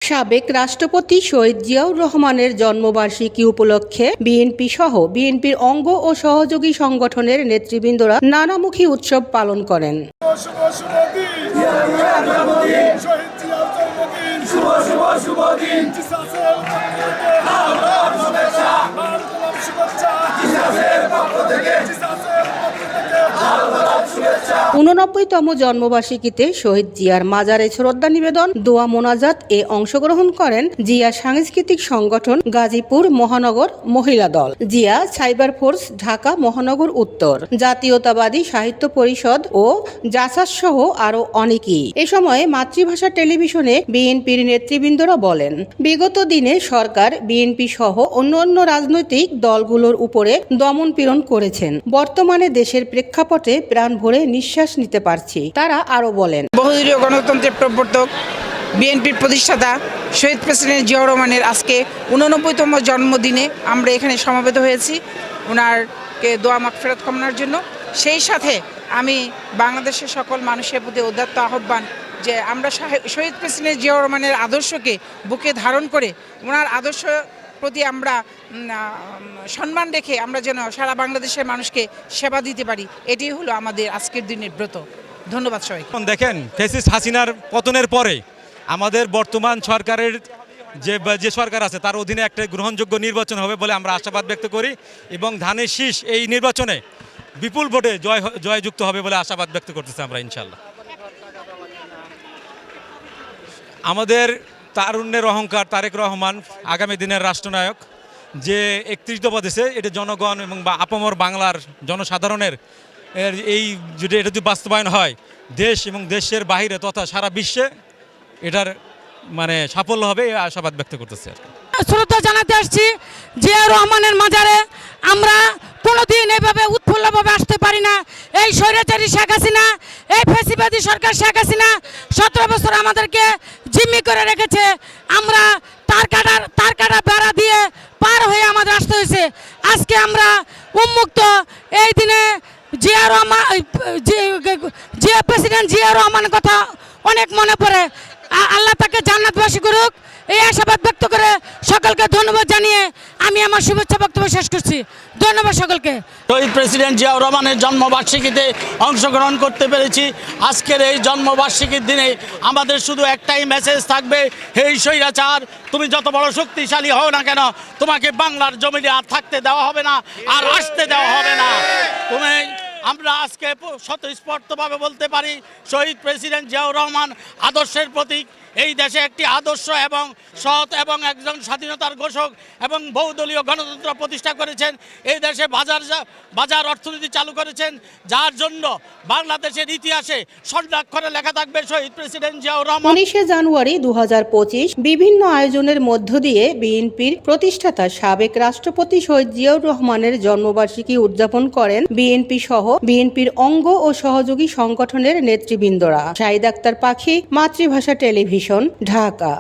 সাবেক রাষ্ট্রপতি শহীদ জিয়াউর রহমানের জন্মবার্ষিকী উপলক্ষে বিএনপি সহ বিএনপির অঙ্গ ও সহযোগী সংগঠনের নেতৃবৃন্দরা নানামুখী উৎসব পালন করেন। ঊননব্বইতম জন্মবার্ষিকীতে শহীদ জিয়ার মাজারে শ্রদ্ধা নিবেদন, দোয়া মোনাজাত এ অংশগ্রহণ করেন জিয়া সাংস্কৃতিক সংগঠন গাজীপুর মহানগর মহিলা দল, জিয়া সাইবার ফোর্স ঢাকা মহানগর উত্তর, জাতীয়তাবাদী সাহিত্য পরিষদ ও জাসাস সহ আরো অনেকেই। এ সময় মাতৃভাষা টেলিভিশনে বিএনপির নেতৃবৃন্দরা বলেন, বিগত দিনে সরকার বিএনপি সহ অন্যান্য রাজনৈতিক দলগুলোর উপরে দমন পীড়ন করেছেন। বর্তমানে দেশের প্রেক্ষাপটে প্রাণ ভরে নিঃশ্বাস নিতে পারছি। তারা আরো বলেন, বহুদলীয় গণতন্ত্রের প্রবর্তক বিএনপির প্রতিষ্ঠাতা শহীদ প্রেসিডেন্ট জিয়াউর রহমানের আজকে 89তম জন্মদিনে আমরা এখানে সমবেত হয়েছি ওনারকে দোয়া মাগফিরাত কামনার জন্য। সেই সাথে আমি বাংলাদেশের সকল মানুষের প্রতি উদাত্ত আহ্বান যে আমরা শহীদ প্রেসিডেন্ট জিয়াউর রহমানের আদর্শকে বুকে ধারণ করে ওনার আদর্শ প্রতি আমরা সম্মান রেখে আমরা যেন সারা বাংলাদেশের মানুষকে সেবা দিতে পারি, এটাই হলো আমাদের আজকের দিনের ব্রত। ধন্যবাদ সবাই। দেখেন, ফ্যাসিস্ট হাসিনার পতনের পরে আমাদের বর্তমান সরকারের যে সরকার আছে তার অধীনে একটা গ্রহণযোগ্য নির্বাচন হবে বলে আমরা আশাবাদ ব্যক্ত করি এবং ধানের শীষ এই নির্বাচনে বিপুল ভোটে জয়যুক্ত হবে বলে আশাবাদ ব্যক্ত করতেছি আমরা ইনশাল্লাহ। আমাদের তারুণ্যের অহংকার তারেক রহমান আগামী দিনের রাষ্ট্রনায়ক, যে 31 দফা দিয়েছে এটা জনগণ এবং আপামর বাংলার জনসাধারণের এটা যদি বাস্তবায়ন হয় দেশ এবং দেশের বাইরে তথা সারা বিশ্বে এটার সাফল্য হবে এই আশাবাদ ব্যক্ত করতেছে। শ্রদ্ধা জানাতে আসছি জিয়াউর রহমানের মাজারে। আমরা কোনোদিন এইভাবে উৎফুল্লভাবে আসতে পারি না। এই স্বৈরাচারী শেখ হাসিনা, এই ফ্যাসিবাদী সরকার শেখ হাসিনা 17 বছর আমাদেরকে জিম্মি করে রেখেছে। আমরা তার কাটা বেড়া দিয়ে পার হয়ে আমাদের আসতে হয়েছে। আজকে আমরা উন্মুক্ত এই দিনে জিয়া প্রেসিডেন্ট জিয়াউর রহমানের কথা অনেক মনে পড়ে। আল্লাহ তাকে জান্নাতবাসী করুক এই আশাবাদ ব্যক্ত করে সকলকে ধন্যবাদ জানিয়ে আমি আমার শুভেচ্ছা বক্তব্য শেষ করছি। ধন্যবাদ সকলকে। শহীদ প্রেসিডেন্ট জিয়াউর রহমানের জন্মবার্ষিকীতে অংশগ্রহণ করতে পেরেছি। আজকের এই জন্মবার্ষিকীর দিনে আমাদের শুধু একটাই মেসেজ থাকবে, হে স্বৈরাচার, তুমি যত বড় শক্তিশালী হও না কেন, তোমাকে বাংলার জমিনে আর থাকতে দেওয়া হবে না, আর আসতে দেওয়া হবে না। আমরা আজকে স্বতঃস্ফূর্তভাবে বলতে পারি শহীদ প্রেসিডেন্ট জিয়াউর রহমান আদর্শের প্রতীক। এই দেশে একটি আদর্শ এবং সৎ এবং একজন স্বাধীনতার ঘোষক এবং বহুদলীয় গণতন্ত্র প্রতিষ্ঠা করেছেন। এই দেশে বাজার অর্থনীতি চালু করেছেন, যার জন্য বাংলাদেশের ইতিহাসে স্বর্ণাক্ষরে লেখা থাকবে শহীদ প্রেসিডেন্ট জিয়াউর রহমান। 19 জানুয়ারি 2025 বিভিন্ন আয়োজনের মধ্য দিয়ে বিএনপির প্রতিষ্ঠাতা সাবেক রাষ্ট্রপতি শহীদ জিয়াউর রহমানের জন্মবার্ষিকী উদযাপন করেন বিএনপি সহ বিএনপির অঙ্গ ও সহযোগী সংগঠনের নেতৃবৃন্দরা। শাহিদ আক্তার পাখি, মাতৃভাষা টেলিভিশন, ঢাকা।